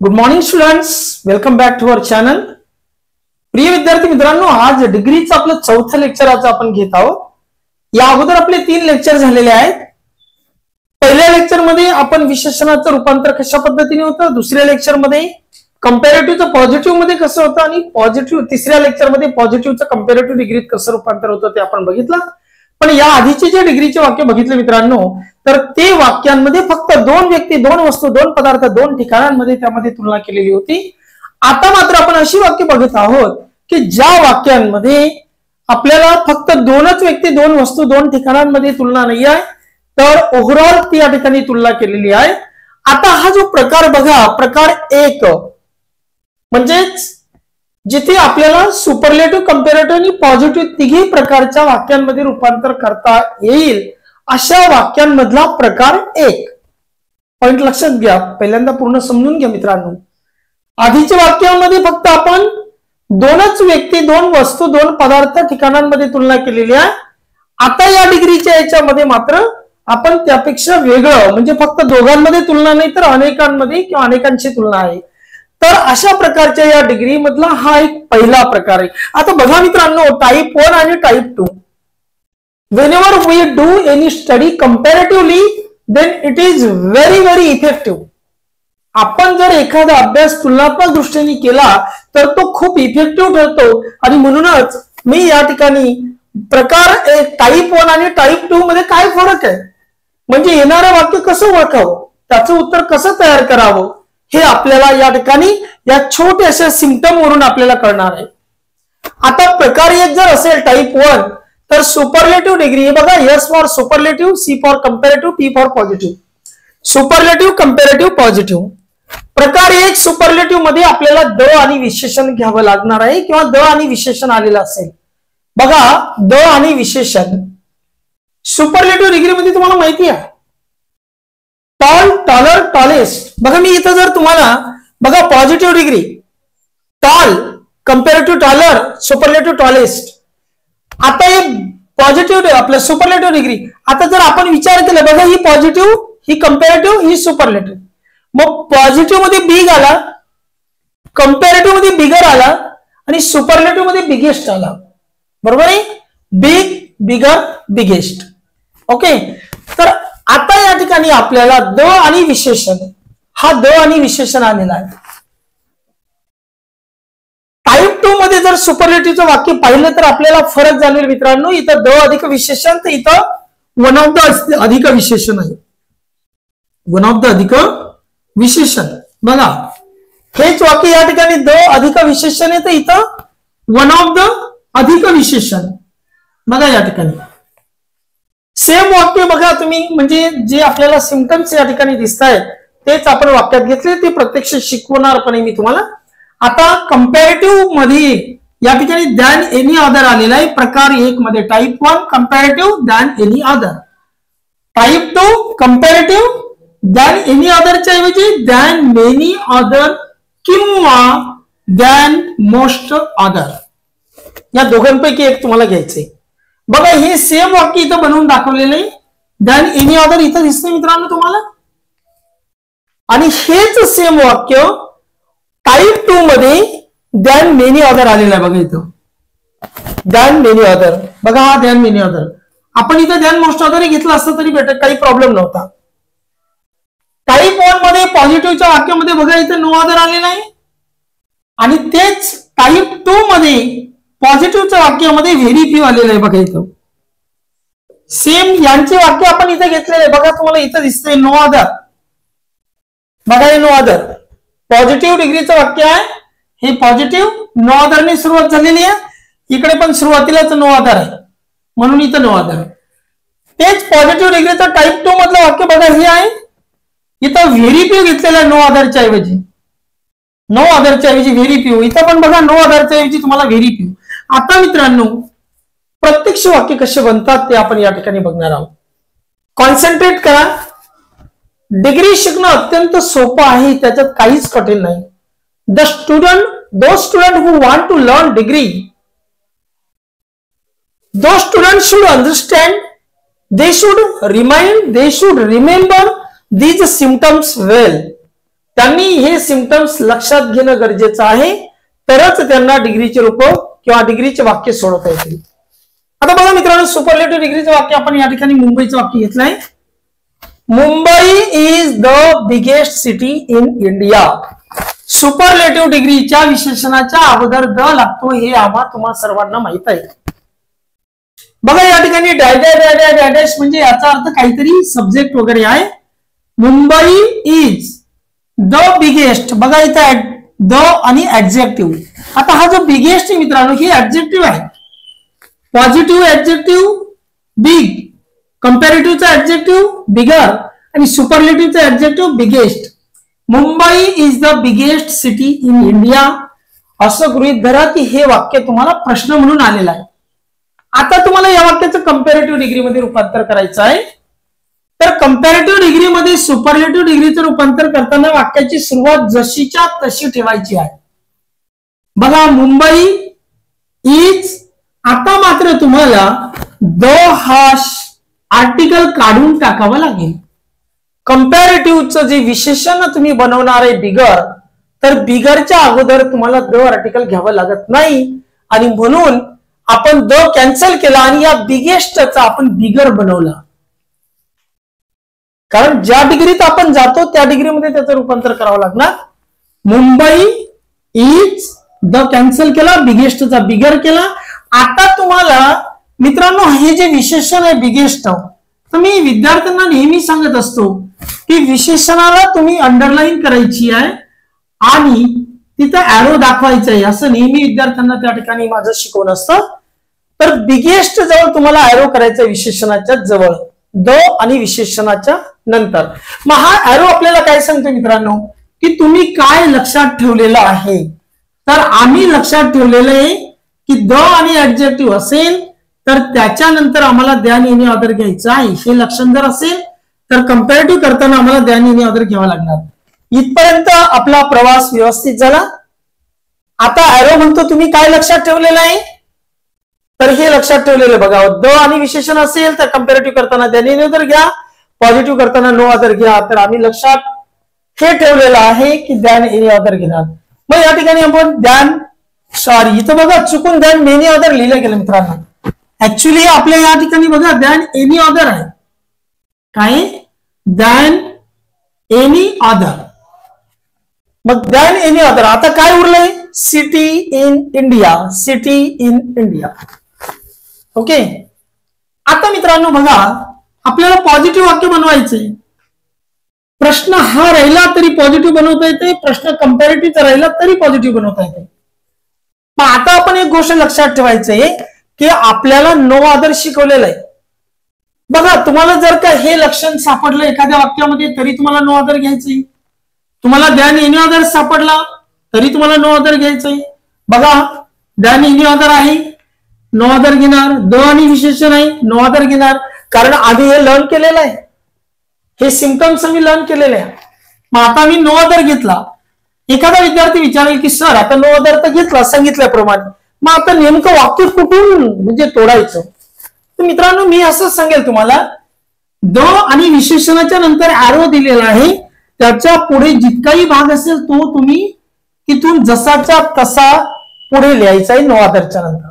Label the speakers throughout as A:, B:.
A: Good morning students, welcome back to our channel. प्रिय विद्यार्थी मित्रांनो, आज डिग्रीचं आपलं चौथं लेक्चर आज आपण घेत आहोत. या अगोदर आपले 3 लेक्चर झालेले आहेत. पहिल्या लेक्चर मध्ये आपण विशेषणाचं रूपांतर कशा पद्धतीने होतं, दुसऱ्या लेक्चर मध्ये कंपॅरेटिव्हचं पॉझिटिव्ह मध्ये कसं होतं आणि पॉझिटिव्ह तिसऱ्या लेक्चर मध्ये पॉझिटिव्हचं कंपॅरेटिव्ह डिग्रीत कसं रूपांतर होतं ते आपण बघितलं. पण या आधीचे जे डिग्रीचे वाक्य बघितले मित्रांनो, तर ते वाक्यांमध्ये फक्त 2 व्यक्ती, 2 वस्तू, 2 पदार्थ, 2 ठिकाणांमध्ये त्यामध्ये तुलना केलेली होती. आता मात्र आपण अशी वाक्य बघत आहोत की ज्या वाक्यांमध्ये आपल्याला फक्त 2च व्यक्ती, 2 वस्तू, 2 ठिकाणांमध्ये तुलना नाही आहे, तर ओव्हरऑल ती या ठिकाणी तुलना केलेली आहे. आता हा जो प्रकार बघा, प्रकार 1 म्हणजेच जिथे आपल्याला सुपरलेटिव्ह, कंपॅरेटिव्ह आणि पॉझिटिव्ह तिघी प्रकारच्या वाक्यांमध्ये रूपांतर करता येईल अशा वाक्यांमधला प्रकार 1. पॉइंट लक्षात घ्या, पहिल्यांदा पूर्ण समजून घ्या मित्रांनो. आधीच्या वाक्यामध्ये फक्त आपण 2च व्यक्ती, 2 वस्तू, 2 पदार्थ, ठिकाणांमध्ये तुलना केलेली आहे. आता या डिग्रीच्या याच्यामध्ये मात्र आपण त्यापेक्षा वेगळं, म्हणजे फक्त दोघांमध्ये तुलना नाही तर अनेकांमध्ये किंवा अनेकांची तुलना आहे. तर अशा प्रकारच्या या डिग्री मधला हा एक पहिला प्रकार आहे. आता बघा मित्रांनो, टाइप 1 आणि type 2. whenever we do any study comparatively, then it is very effective. आपण जर एखादा अभ्यास तुलनात्मक दृष्टीने केला तर तो खूप इफेक्टिव्ह ठरतो. आणि म्हणूनच मी या ठिकाणी प्रकार टाइप 1 आणि टाइप 2 मध्ये काय फरक आहे, म्हणजे येणारं वाक्य कसं ओळखावं, त्याचं उत्तर कसं तयार करावं, हे आपल्याला या ठिकाणी या छोट्याशा सिम्पटम वरून आपल्याला कळणार आहे. आता प्रकार 1 जर असेल टाइप 1, तर सुपरलेटिव्ह डिग्री हे बघा, S for superlative, C for comparative, P for positive. Superlative, comparative, positive. प्रकार 1 सुपरलेटिव्ह मध्ये आपल्याला द आणि विशेषण घ्यावं लागणार आहे किंवा द आणि विशेषण आलेलं असेल. बघा, द आणि विशेषण सुपरलेटिव्ह डिग्री मध्ये तुम्हाला माहिती आहे, टॉल, टॉलर, टॉलेस्ट. बघा मी इथं जर तुम्हाला बघा positive degree tall, comparative taller, superlative tallest. आता हे पॉझिटिव्ह आपलं सुपरलेटिव्ह डिग्री. आता जर आपण विचार केला, बघा ही पॉझिटिव्ह, ही कंपॅरेटिव्ह, ही सुपरलेटिव्ह. मग पॉझिटिव्ह मध्ये बिग आला, कंपॅरेटिव्ह मध्ये बिगर आला आणि सुपरलेटिव्ह मध्ये बिगेस्ट आला. बरोबर आहे, बिग, बिगर, बिगेस्ट. ओके, तर आता या ठिकाणी आपल्याला द आणि विशेषण, हा द आणि विशेषण आलेला आहे. टाइप 2 मध्ये जर सुपरलेटिव्हचं वाक्य पाहिलं तर आपल्याला फरक जाणवेल मित्रांनो. इथं द अधिक विशेषण, तर इथं वन ऑफ द अधिक विशेषण आहे. वन ऑफ द अधिक विशेषण. बघा हेच वाक्य या ठिकाणी द अधिक विशेषण आहे, तर इथं वन ऑफ द अधिक विशेषण. बघा या ठिकाणी सेम वाक्य बघा तुम्ही, म्हणजे जे आपल्याला सिम्पटम्स या ठिकाणी दिसत आहेत तेच आपण वाक्यात घेतले, ते प्रत्यक्ष शिकवणारपणे मी तुम्हाला. आता कंपॅरेटिव्ह मध्ये या ठिकाणी दॅन एनी अदर आलेला आहे. प्रकार 1 मध्ये type 1 comparative than any other, type 2 comparative than any अदरच्या ऐवजी दॅन मेनी अदर किंवा दॅन मोस्ट अदर, या दोघांपैकी एक तुम्हाला घ्यायचंय. बघा हे सेम वाक्य इथं बनवून दाखवलेलं आहे, दॅन एनी अदर इथं दिसतंय मित्रांनो तुम्हाला. आणि हेच सेम वाक्य टाइप 2 मध्ये दॅन मेनी अदर आलेलं आहे. बघा इथं दॅन मेनी अदर. बघा हा दॅन मेनी अदर. आपण इथं दॅन मोस्ट अदर घेतलं असतं तरी बेटर, काही प्रॉब्लेम नव्हता. टाइप 1 मध्ये पॉझिटिव्हच्या वाक्यामध्ये बघा इथं नो अदर आलेलं आहे, आणि तेच टाइप 2 मध्ये पॉझिटिव्हच्या वाक्यामध्ये व्हेरी फ्यू आलेलं आहे. बघा इथं सेम यांचे वाक्य आपण इथं घेतलेले. बघा तुम्हाला इथं दिसतंय नो अदर. बघा हे नो अदर पॉझिटिव्ह डिग्रीचं वाक्य आहे. हे पॉझिटिव्ह नो अदरने सुरुवात झालेली आहे, इकडे पण सुरुवातीलाच नो अदर आहे म्हणून इथं नो अदर. तेच पॉझिटिव्ह डिग्रीचं टाइप 2 मधलं वाक्य बघा हे आहे, इथं व्हेरी फ्यू घेतलेलं आहे नो अदरच्या ऐवजी. नो अदरच्या ऐवजी व्हेरी फ्यू. इथं पण बघा नो अदरच्या ऐवजी तुम्हाला व्हेरी फ्यू. आता मित्रांनो प्रत्यक्ष वाक्य कसे बनतात ते आपण या ठिकाणी बघणार आहोत. कॉन्सन्ट्रेट करा. डिग्री शिकणं अत्यंत सोपं आहे, त्याच्यात काहीच कठीण नाही. Those student who want to learn degree, those student should understand, they should remind, they should remember these symptoms well. त्यांनी हे सिम्पटम्स लक्षात घेणं गरजेचं आहे, तरच त्यांना डिग्रीचे रूप किंवा डिग्रीचे वाक्य सोडवता येतील. आता बघा मित्रांनो, सुपरलेटिव्ह डिग्रीचं वाक्य आपण या ठिकाणी मुंबईचं वाक्य घेतलंय. Mumbai is the biggest city in India. Superlative डिग्रीच्या विशेषणाच्या अगोदर द लागतो हे तुम्हा सर्वांना माहित आहे. बघा या ठिकाणी डॅश म्हणजे याचा अर्थ काहीतरी सब्जेक्ट वगैरे आहे. मुंबई इज द बिगेस्ट, बघा इथं द आणि ऍडजेक्टिव्ह. आता हा जो बिगेस्ट आहे मित्रांनो, हे ऍडजेक्टिव्ह आहे. पॉझिटिव्ह ऍडजेक्टिव्ह बिग, कंपॅरेटिव्हचा ऍडजेक्टिव्ह बिगर आणि सुपरलेटिव्हचा adjective biggest. Mumbai is the biggest city in India असं गृहीत धरा की हे वाक्य तुम्हाला प्रश्न म्हणून आलेलं आहे. आता तुम्हाला या वाक्याचं कंपॅरेटिव्ह डिग्रीमध्ये रूपांतर करायचं आहे. तर कंपॅरेटिव्ह डिग्रीमध्ये सुपरलेटिव्ह डिग्रीचं रूपांतर करताना वाक्याची सुरुवात जशीच्या तशी ठेवायची आहे. बघा मुंबई इज, आता मात्र तुम्हाला द हा आर्टिकल काढून टाकावं लागेल. कंपॅरेटिव्हचं जे विशेषण तुम्ही बनवणार आहे बिगर, तर बिगरच्या अगोदर तुम्हाला द आर्टिकल घ्यावं लागत नाही आणि म्हणून आपण द कॅन्सल केला आणि या बिगेस्टचा आपण बिगर बनवला. कारण ज्या डिग्रीत आपण जातो त्या डिग्रीमध्ये त्याचं रूपांतर करावं लागणार. मुंबई इज द कॅन्सल केला, बिगेस्टचा बिगर केला. आता तुम्हाला मित्रांनो हे जे विशेषण आहे बिगेस्ट, तर मी विद्यार्थ्यांना नेहमी सांगत असतो की विशेषणाला तुम्ही अंडरलाईन करायची आहे आणि तिथं ऍरो दाखवायचं आहे, असं नेहमी विद्यार्थ्यांना त्या ठिकाणी माझं शिकवण असतं. तर बिगेस्ट जवळ तुम्हाला ऍरो करायचं विशेषणाच्या जवळ, द आणि विशेषणाच्या नंतर. मग हा ऍरो आपल्याला काय सांगतो मित्रांनो, की तुम्ही काय लक्षात ठेवलेलं आहे. तर आम्ही लक्षात ठेवलेलं आहे की द आणि ऍडजेक्टिव्ह असेल तर त्याच्यानंतर आम्हाला द्यान येणे ऑर्डर घ्यायचं आहे. हे लक्षण जर असेल तर कंपॅरेटिव्ह करताना आम्हाला द्यान येणे ऑर्डर घ्यावा लागणार. इथपर्यंत आपला प्रवास व्यवस्थित झाला. आता ऍरो म्हणतो तुम्ही काय लक्षात ठेवलेलं आहे, तर हे लक्षात ठेवलेलं बघा. द आणि विशेषण असेल तर कंपॅरेटिव्ह करताना द्यान येणे ऑर्डर घ्या, पॉझिटिव्ह करताना नो ऑर्डर घ्या. तर आम्ही लक्षात हे ठेवलेलं आहे की द्यान येणे ऑर्डर घेणार. मग या ठिकाणी आपण इथं बघा चुकून द्यान मेनी ऑर्डर लिहिलं गेलं मित्रांनो. ऍक्च्युली आपल्या या ठिकाणी बघा द्यान एनी ऑर्डर आहे. काय द्यान एनी ऑर्डर, मग द्यान एनी ऑर्डर. आता काय उरलंय, city in India, city in India. Okay. आता मित्रांनो बघा आपल्याला पॉझिटिव्ह वाक्य बनवायचंय. प्रश्न हा राहिला तरी पॉझिटिव्ह बनवता येते, प्रश्न कंपॅरेटिव्ह राहिला तरी पॉझिटिव्ह बनवता येते. मग आता आपण एक गोष्ट लक्षात ठेवायचंय की आपल्याला नो ऑर्डर शिकवलेलं आहे. बघा तुम्हाला जर का हे लक्षण सापडलं एखाद्या वाक्यामध्ये तरी तुम्हाला नो ऑर्डर घ्यायचंय. तुम्हाला द्यान एनी ऑर्डर सापडला तरी तुम्हाला नो ऑर्डर घ्यायचंय. बघा द्यान एनी ऑर्डर आहे, नो ऑर्डर घेणार. द आणि विशेषण आहे, नो ऑर्डर घेणार. कारण आधी हे लर्न केलेलं आहे, हे सिम्पटम्स आम्ही लर्न केलेले आहे. मग आता मी नो ऑर्डर घेतला. एखादा विद्यार्थी विचारेल की सर आता नो ऑर्डर तर घेतला सांगितल्याप्रमाणे, मग आता नेमकं वाक्य कुठून म्हणजे तोडायचं. तर मित्रांनो मी असं सांगेल तुम्हाला, द आणि विशेषणाच्या नंतर ऍरो दिलेला आहे, त्याच्या पुढे जितकाही भाग असेल तो तुम्ही तिथून जसाच्या तसा पुढे लिहायचा आहे नो ऑर्डरच्या नंतर.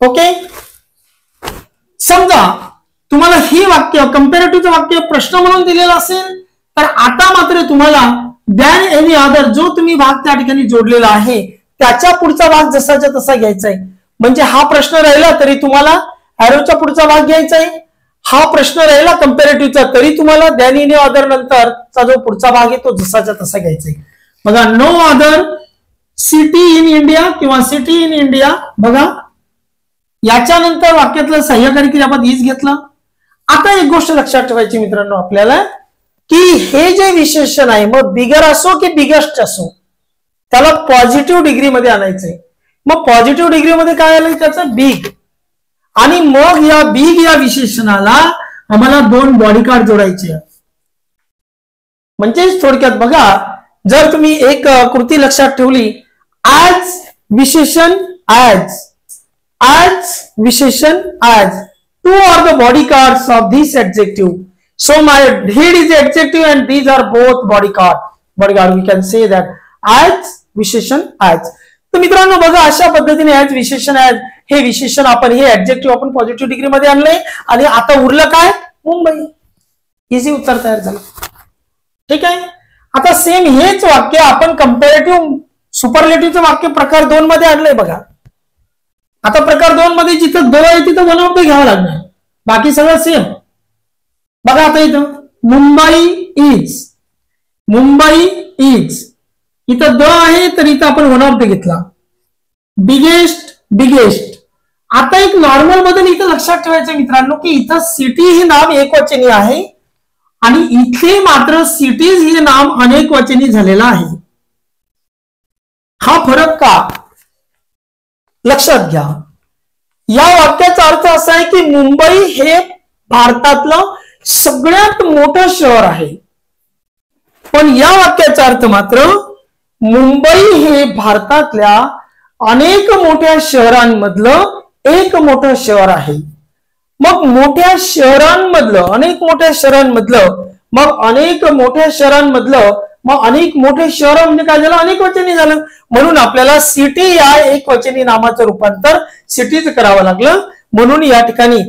A: ओके. समजा तुम्हाला हे वाक्य कंपॅरेटिव्हचं वाक्य प्रश्न म्हणून दिलेलं असेल तर आता मात्र तुम्हाला द्यान एनी ऑर्डर जो तुम्ही भाग त्या ठिकाणी जोडलेला आहे त्याच्या पुढचा भाग जसाच्या तसा घ्यायचा आहे. म्हणजे हा प्रश्न राहिला तरी तुम्हाला ऍरोचा पुढचा भाग घ्यायचा आहे. हा प्रश्न राहिला कंपॅरेटिव्हचा तरी तुम्हाला द्यान एनी ऑर्डर नंतरचा जो पुढचा भाग आहे तो जसाच्या तसा घ्यायचा आहे. बघा no order city in India किंवा सिटी इन इंडिया. बघा याच्यानंतर वाक्यातलं सहाय्यकारी क्रियापद हीच घेतलं. आता एक गोष्ट लक्षात ठेवायची मित्रांनो आपल्याला की हे जे विशेषण आहे मग बिगर असो की बिगेस्ट असो त्याला पॉझिटिव्ह डिग्री मध्ये आणायचंय. मग पॉझिटिव्ह डिग्री मध्ये काय आलंय त्याचं बिग. आणि मग या बिग या विशेषणाला आम्हाला दोन बॉडीकार्ड जोडायचे. म्हणजे थोडक्यात बघा जर तुम्ही एक कृती लक्षात ठेवली ऍज विशेषण ऍज, ऍज विशेषण as, two are the body cards of this adjective. So my head is adjective and these are both body card. But god we can say that as विशेषण ऍज. तर मित्रांनो बघा अशा पद्धतीने as विशेषण as हे विशेषण आपण हे ऍडजेक्टिव्ह आपण पॉझिटिव्ह डिग्री मध्ये आणलंय आणि आता उरलं काय मुंबई. इझी उत्तर तयार झालं. ठीक आहे. आता सेम हेच वाक्य आपण कंपॅरेटिव्ह सुपरलेटिव्हचं वाक्य प्रकार 2 मध्ये आणलंय बघा. आता प्रकार 2 मध्ये जिथं द आहे तिथं वन ऑफ द घ्यावं लागणार, बाकी सगळं सेम. बघा आता इथं मुंबई इज, मुंबई इज इथं द आहे तर इथं आपण वन ऑफ द घेतला. Biggest, biggest. आता एक नॉर्मल बदल इथं लक्षात ठेवायचं मित्रांनो की इथं सिटी हे नाम एकवचनी आहे आणि इथे मात्र सिटीज हे नाम अनेक वचनी झालेलं आहे. हा फरक का लक्षात घ्या. या वाक्याचा अर्थ असा आहे की मुंबई हे भारतातलं सगळ्यात मोठं शहर आहे, पण या वाक्याचा अर्थ मात्र मुंबई हे भारतातल्या अनेक मोठ्या शहरांमधलं एक मोठं शहर आहे. मग मोठ्या शहरांमधलं अनेक मोठ्या शहरांमधलं मग अनेक मोठ्या शहरांमधलं मग अनेक मोठे शहर म्हणजे काय झालं अनेक वचनी झालं. म्हणून आपल्याला सिटी या एक वचनी नामाचं रूपांतर सिटीज करावं लागलं. म्हणून या ठिकाणी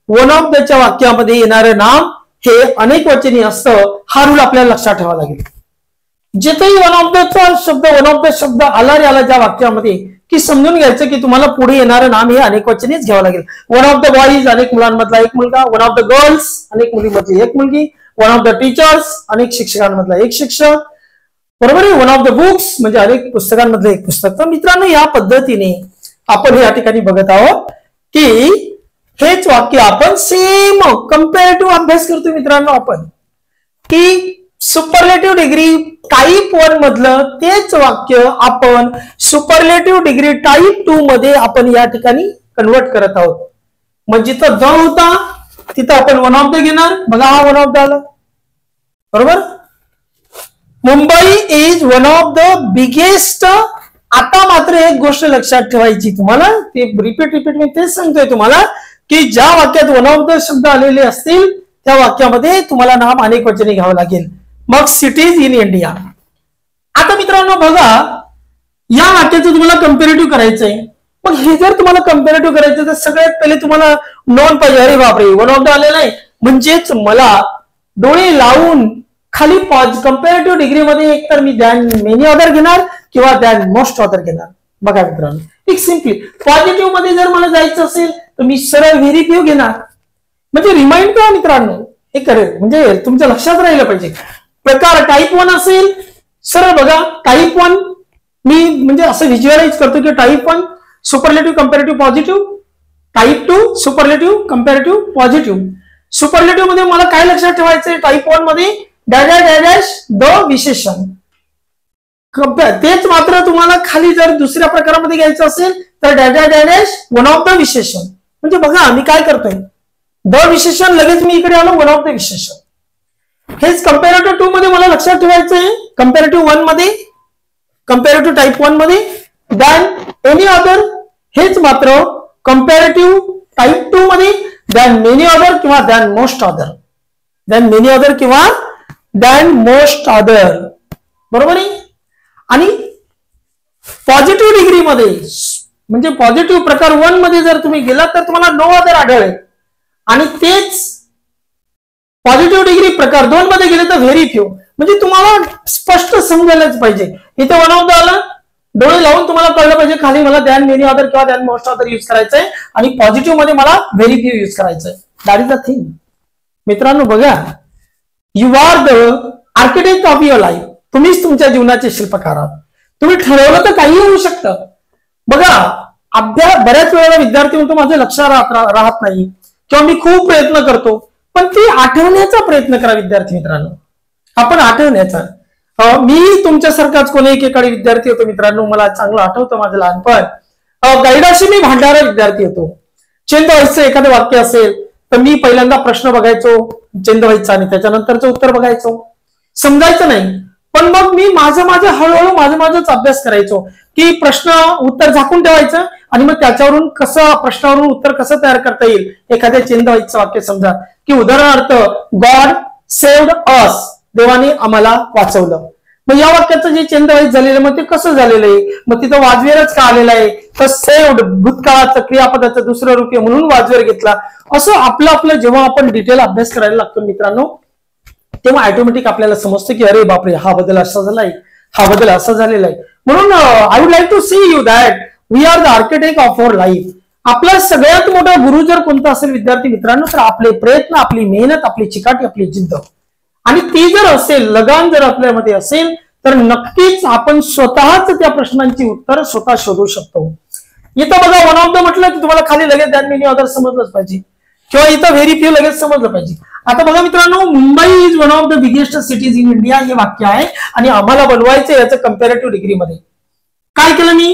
A: वन ऑफ द च्या वाक्यामध्ये येणारं नाम हे अनेक वचनी असतं. हा रूल आपल्याला लक्षात ठेवावा लागेल. जिथेही वन ऑफ द शब्द आला रे आला ज्या वाक्यामध्ये की समजून घ्यायचं की तुम्हाला पुढे येणारं नाम हे अनेक वचनीच घ्यावं लागेल. वन ऑफ द बॉईज अनेक मुलांमधला एक मुलगा, वन ऑफ द गर्ल्स अनेक मुलींमधली एक मुलगी, वन ऑफ द टीचर्स अनेक शिक्षकांमधला एक शिक्षक, बरोबर आहे. वन ऑफ द बुक्स म्हणजे अनेक पुस्तकांमधलं एक पुस्तक. तर मित्रांनो या पद्धतीने आपण या ठिकाणी बघत आहोत की हेच वाक्य आपण सेम कंपॅरेटिव्ह अभ्यास करतो मित्रांनो आपण की सुपरलेटिव्ह डिग्री टाईप 1 मधलं तेच वाक्य आपण सुपरलेटिव्ह डिग्री टाईप 2 मध्ये आपण या ठिकाणी कन्वर्ट करत आहोत. मग जिथं द होता तिथं आपण वन ऑफ द घेणार. बघा हा वन ऑफ द आला, बरोबर. Mumbai is one of the biggest. आता मात्र एक गोष्ट लक्षात ठेवायची तुम्हाला, ते रिपीट मी तेच सांगतोय तुम्हाला की ज्या वाक्यात वन ऑफ द शब्द आलेले असतील त्या वाक्यामध्ये तुम्हाला नाम अनेक वचने घ्यावं लागेल. मग सिटीज इन इंडिया. आता मित्रांनो बघा या वाक्याचं तुम्हाला कंपॅरेटिव्ह करायचंय. मग हे जर तुम्हाला कंपॅरेटिव्ह करायचं तर सगळ्यात पहिले तुम्हाला नोंद पाहिजे. अरे बापरे वन ऑफ द आलेलं आहे म्हणजेच मला डोळे लावून खाली कंपॅरेटिव्ह डिग्री मध्ये एक तर मी दॅन मेनी अदर घेणार किंवा दॅन मोस्ट अदर घेणार. बघा मित्रांनो एक सिम्पली पॉझिटिव्ह मध्ये जर मला जायचं असेल तर मी सरळ व्हेरी फ्यू घेणार. म्हणजे रिमाइंड करा मित्रांनो हे करेल म्हणजे तुमच्या लक्षात राहिलं पाहिजे. प्रकार टाईप 1 असेल सरळ बघा टाईप 1 मी म्हणजे असं व्हिज्युअलाइज करतो की type 1 superlative comparative positive, type 2 superlative comparative positive. Superlative मध्ये मला काय लक्षात ठेवायचंय टाईप 1 मध्ये डॅश द विशेषण. तेच मात्र तुम्हाला खाली जर दुसऱ्या प्रकारामध्ये घ्यायचं असेल तर डॅश वन ऑफ द विशेषण. म्हणजे बघा मी काय करतोय द विशेषण लगेच मी इकडे आलो वन ऑफ द विशेषण. हेच कंपॅरेटिव्ह 2 मध्ये मला लक्षात ठेवायचंय. कंपॅरेटिव्ह 1 मध्ये कंपॅरेटिव्ह टाईप 1 मध्ये दॅन एनी अदर. हेच मात्र कंपॅरेटिव्ह टाईप 2 मध्ये दॅन मेनी अदर किंवा than most other. Than many other किंवा दॅन मोस्ट अदर, बरोबर आहे. आणि पॉझिटिव्ह डिग्री मध्ये म्हणजे पॉझिटिव्ह प्रकार 1 मध्ये जर तुम्ही गेलात तर तुम्हाला नो अदर आढळेल आणि तेच पॉझिटिव्ह डिग्री प्रकार 2 मध्ये गेले तर व्हेरी फ्यू. म्हणजे तुम्हाला स्पष्ट समजायलाच पाहिजे. इथे वन ऑफ द आलं डोळे लावून तुम्हाला कळलं पाहिजे खाली मला दॅन मेनी अदर किंवा दॅन मोस्ट अदर यूज करायचंय आणि पॉझिटिव्ह मध्ये मला व्हेरी फ्यू यूज करायचंय. दॅट इज द थिंग मित्रांनो. बघा you are the architect of your life. तुम्हीच तुमच्या जीवनाचे शिल्पकार आहात. तुम्ही ठरवलं तर काही होऊ शकतं. बघा अभ्यास बऱ्याच वेळेला विद्यार्थी म्हणतो माझं लक्षात राहत नाही किंवा मी खूप प्रयत्न करतो, पण ती आठवण्याचा प्रयत्न करा विद्यार्थी मित्रांनो. आपण आठवण्याचा. मी तुमच्यासारखाच कोणी एकेकाळी विद्यार्थी होतो मित्रांनो. मला चांगलं आठवतं माझं लहानपण. गाईडाशी मी भांडारा विद्यार्थी होतो. चेंदवाईचं एखादं वाक्य असेल तर मी पहिल्यांदा प्रश्न बघायचो चेंदवाईचा आणि त्याच्यानंतरचं उत्तर बघायचो. समजायचं नाही पण मग मी हळूहळू माझाच अभ्यास करायचो की प्रश्न उत्तर झाकून ठेवायचं आणि मग त्याच्यावरून प्रश्नावरून उत्तर कसं तयार करता येईल. एखाद्या चेंदवाईचं वाक्य समजा की उदाहरणार्थ गॉड सेव्ड अस. देवाने आम्हाला वाचवलं. मग या वाक्याचं जे चेंज वाईज झालेलं मग ते कसं झालेलं आहे, मग तिथं वाजवेरच का आलेलं आहे, तर सेव्ड भूतकाळाचं क्रियापदाचं दुसरं रूप आहे म्हणून वाजवेर घेतला. असं आपलं जेव्हा आपण डिटेल अभ्यास करायला लागतो मित्रांनो, तेव्हा ऑटोमॅटिक आपल्याला समजतं की अरे बापरे, हा बदल असा झालाय, हा बदल असा झालेला आहे. म्हणून I would like to see you that we are the architect of our life. आपला सगळ्यात मोठा गुरु जर कोणता असेल विद्यार्थी मित्रांनो, तर आपले प्रयत्न, आपली मेहनत, आपली चिकाटी, आपली जिद्द, आणि ती जर असेल, लगान जर आपल्यामध्ये असेल, तर नक्कीच आपण स्वतःच त्या प्रश्नांची उत्तर स्वतः शोधू शकतो. इथं बघा वन ऑफ द म्हटलं की तुम्हाला खाली लगेच दॅन मेनी अदर समजलंच पाहिजे, किंवा इथं व्हेरी फ्यू लगेच समजलं पाहिजे. आता बघा मित्रांनो, Mumbai is one of the biggest cities in India हे वाक्य आहे, आणि आम्हाला बनवायचं याचं कंपॅरेटिव्ह डिग्रीमध्ये. काय केलं मी,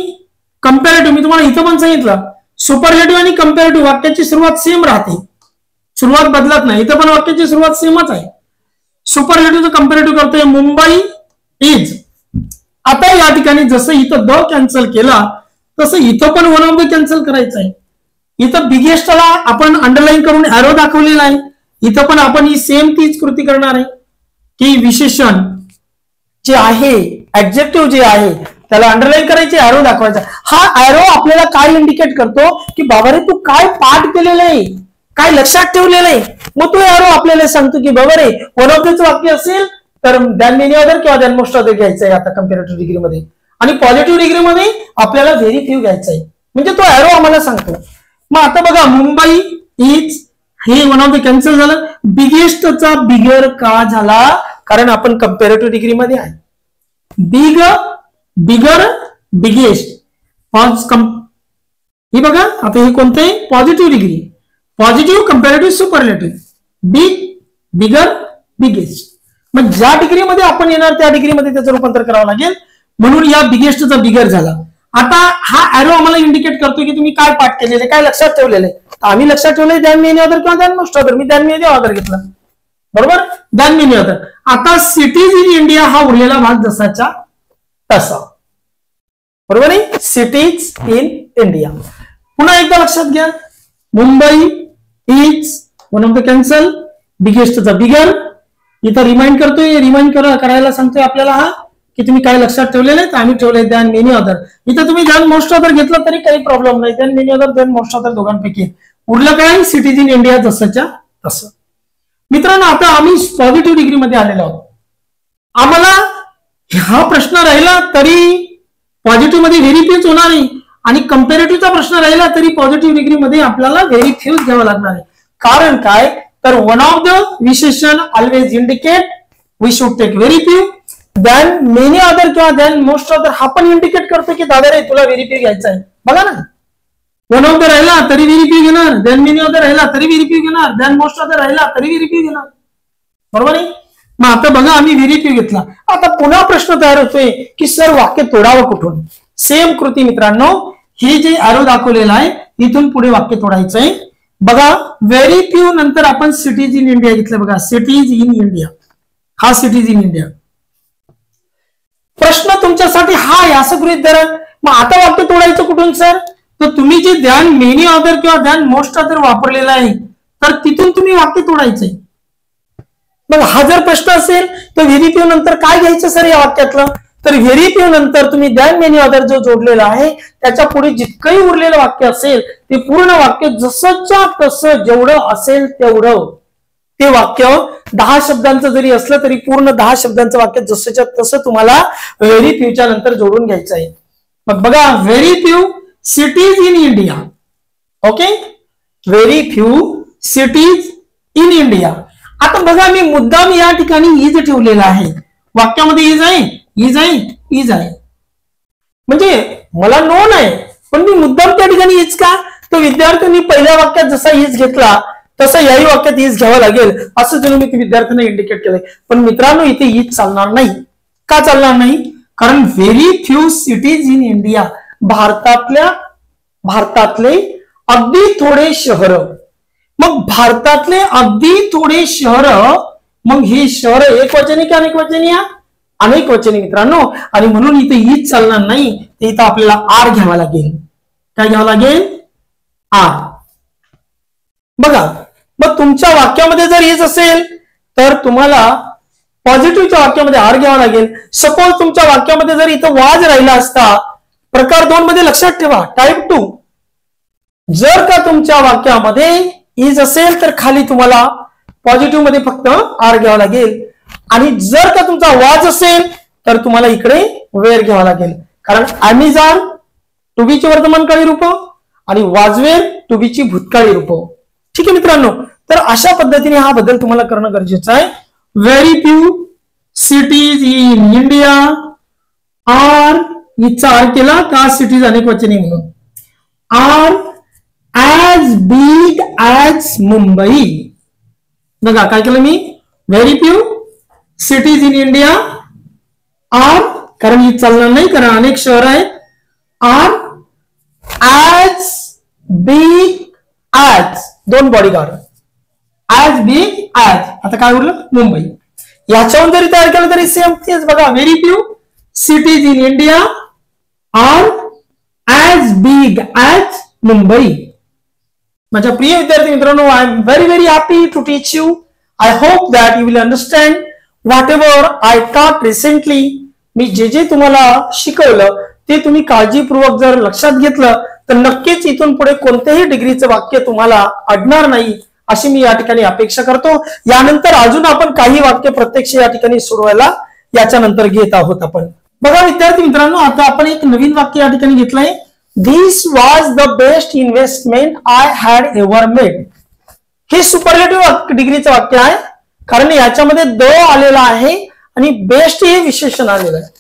A: कंपॅरेटिव्ह, मी तुम्हाला इथं पण सांगितलं, सुपरलेटिव्ह आणि कंपॅरेटिव्ह वाक्याची सुरुवात सेम राहते, सुरुवात बदलत नाही. इथं पण वाक्याची सुरुवात सेमच आहे. सुपरलेटिव्हचं कंपॅरेटिव्ह करतोय, मुंबई इज. आता या ठिकाणी जसं इथं द कॅन्सल केला तसं इथं पण वन ऑफ द कॅन्सल करायचं आहे. इथं बिगेस्टला आपण अंडरलाईन करून ॲरो दाखवलेला आहे, इथं पण आपण ही सेम तीच कृती करणार आहे की विशेषण जे आहे, ऍडजेक्टिव्ह जे आहे त्याला अंडरलाईन करायचे, ॲरो दाखवायचा. हा ॲरो आपल्याला काय इंडिकेट करतो की बाबा रे तू काय पाठ केलेलं आहे, काय लक्षात ठेवलेलं आहे. मग तो ॲरो आपल्याला सांगतो की बाबा रे वन ऑफ दच वाक्य असेल तर दॅन मेनी अदर किंवा दॅन मोस्ट अदर घ्यायचं आहे आता कंपॅरेटिव्ह डिग्रीमध्ये, आणि पॉझिटिव्ह डिग्रीमध्ये आपल्याला व्हेरी फ्यू घ्यायचं आहे. म्हणजे तो ॲरो आम्हाला सांगतो. मग आता बघा, मुंबई इज हे वन ऑफ द कॅन्सल झालं. बिगेस्टचा बिगर का झाला, कारण आपण कंपॅरेटिव्ह डिग्रीमध्ये आहे. बिगर बिगेस्ट हे बघा, आता हे कोणतं आहे, positive degree, positive comparative superlative, bigger biggest. मग ज्या डिग्रीमध्ये आपण येणार त्या डिग्रीमध्ये त्याचं रूपांतर करावं लागेल, म्हणून या बिगेस्टचा बिगर झाला. आता हा ॲरो आम्हाला इंडिकेट करतो की तुम्ही काय पाठ केलेले, काय लक्षात ठेवलेले. आम्ही लक्षात ठेवले दॅन मेनी अदर किंवा दॅन मोस्ट अदर. मी दॅन मेनी अदर घेतला, बरोबर, दॅन मेनी अदर. आता सिटीज इन इंडिया हा उरलेला भाग जसाच्या तसा, बरोबर आहे, सिटीज इन इंडिया. पुन्हा एकदा लक्षात घ्या, Mumbai is one of the cancel, बिगेस्टचा बिगर. इथं रिमाइंड करतोय, रिमाइंड करायला सांगतोय आपल्याला हा की तुम्ही काय लक्षात ठेवलेले, आम्ही ठेवले दॅन मेनी अदर. इथं तुम्ही दॅन मोस्ट अदर घेतलं तरी काही प्रॉब्लेम नाही, than many other, than most other दोघांपैकी. उरलं काय, सिटीज इन इंडिया जसंच्या तसं. मित्रांनो, आता आम्ही पॉझिटिव्ह डिग्रीमध्ये आलेलो आहोत. आम्हाला हा प्रश्न राहिला तरी पॉझिटिव्ह मध्ये व्हेरी फ्यूच होणार आहे, आणि कंपॅरेटिव्हचा प्रश्न राहिला तरी पॉझिटिव्ह डिग्रीमध्ये आपल्याला व्हेरी फ्यूच घ्यावं लागणार आहे. कारण काय, तर वन ऑफ द विशेषण always indicate we should take very few. Than many other किंवा दॅन मोस्ट अदर हा पण इंडिकेट करतो की दादा रे तुला व्हेरी फ्यू घ्यायचा आहे. बघा ना, वन ऑफ द राहिला तरी व्हेरी फ्यू घेणार, दॅन मेनी अदर राहिला तरी व्हेरी फ्यू घेणार, दॅन मोस्ट अदर राहिला तरी व्हेरी फ्यू घेणार, बरोबर आहे. मग आता बघा, आम्ही व्हेरी फ्यू घेतला. आता पुन्हा प्रश्न तयार होतोय की सर वाक्य तोडावं कुठून. सेम कृती मित्रांनो, हे जे ॲरो दाखवलेलं आहे इथून पुढे वाक्य तोडायचं आहे. बघा, व्हेरी फ्यू नंतर आपण सिटीज इन इंडिया घेतलं. बघा, सिटीज इन इंडिया, हा सिटीज इन इंडिया. प्रश्न तुमच्यासाठी हा आहे असं गृहीत धरा. मग आता वाक्य तोडायचं कुठून सर, तर तुम्ही जे दॅन मेनी अदर किंवा दॅन मोस्ट अदर वापरलेला आहे तर तिथून तुम्ही वाक्य तोडायचंय. मग हा जर प्रश्न असेल तर व्हेरी फ्यू नंतर काय घ्यायचं सर या वाक्यातलं, तर व्हेरी फ्यू नंतर तुम्ही दॅन मेनी अदर जो जोडलेला आहे त्याच्या पुढे जितकंही उरलेलं वाक्य असेल ते पूर्ण वाक्य जसंच्या तसं जेवढं असेल तेवढं ते वाक्य 10 शब्दांचं जरी असलं तरी पूर्ण 10 शब्दांचं वाक्य जसंच्या तसं तुम्हाला व्हेरी फ्यूच्या नंतर जोडून घ्यायचं आहे. मग बघा, very few cities in India. Okay, very few cities in India. आता बघा, मी मुद्दाम या ठिकाणी इज ठेवलेला आहे. वाक्यामध्ये इज आहे, इज आहे, इज आहे, म्हणजे मला नोन आहे पण मी मुद्दाम त्या ठिकाणी इज का, तर विद्यार्थ्यांनी पहिल्या वाक्यात जसा इज घेतला तसं याही वाक्यात इज घ्यावं लागेल असं जर मी विद्यार्थ्यांना इंडिकेट केलंय. पण मित्रांनो, इथे इज चालणार नाही. का चालणार नाही, कारण very few cities in India, भारतातले अगदी थोडे शहर. मग भारतातले अगदी थोडे शहर, मग हे शहर एक वचनी की अनेक वचनी, अनेक वचनी मित्रांनो. आणि म्हणून इथे इज चालणार नाही, तर इथं आपल्याला आर घ्यावा लागेल. काय घ्यावं लागेल, आर. बघा, मग तुमच्या वाक्यामध्ये जर इज असेल तर तुम्हाला पॉझिटिव्हच्या वाक्यामध्ये आर घ्यावा लागेल. सपोज तुमच्या वाक्यामध्ये जर इथं वाज राहिला असता, प्रकार 2 मध्ये लक्षात ठेवा, टाईप 2, जर का तुमच्या वाक्यामध्ये इज असेल तर खाली तुम्हाला पॉझिटिव्ह मध्ये फक्त आर घ्यावा लागेल, आणि जर का तुमचा वाज असेल तर तुम्हाला इकडे वेअर घ्यावा लागेल. कारण अमेझॉन टू बी ची वर्तमानकाळी रूप आणि वाजवेर टू बी ची भूतकाळी रूप. ठीक आहे मित्रांनो, तर अशा पद्धतीने हा बदल तुम्हाला करणं गरजेचं आहे. Very few cities in India are, इथचा आर केला का सिटीज अनेक वचनी म्हणून, are as big as Mumbai. बघा काय केलं मी, very few cities in India are, कारण ही चालणार नाही कारण अनेक शहर आहेत, आर ॲज बिग ॲज, दोन बॉडीगार्ड, ॲज बिग ॲज. आता काय उरलं, मुंबई. याच्याहून जरी तयार केलं तरी सेम तेच. बघा very few cities in India are as big as Mumbai. माझ्या प्रिय विद्यार्थी मित्रांनो, I am very happy to teach you. I hope that you will understand whatever I taught recently. मी जे तुम्हाला शिकवलं ते तुम्ही काळजीपूर्वक जर लक्षात घेतलं तर नक्कीच इथून पुढे कोणत्याही डिग्रीचं वाक्य तुम्हाला अडणार नाही अशी मी या ठिकाणी अपेक्षा करतो. यानंतर अजून आपण काही वाक्य प्रत्यक्ष या ठिकाणी सोडवायला याच्या नंतर घेत आहोत आपण. बघा विद्यार्थी मित्रांनो, आता आपण एक नवीन वाक्य या ठिकाणी घेतलंय. This was the best investment I had ever made. हे सुपरलेटिव्ह डिग्रीचं वाक्य आहे कारण याच्यामध्ये द आलेला आहे आणि बेस्ट हे विशेषण आलेलं आहे.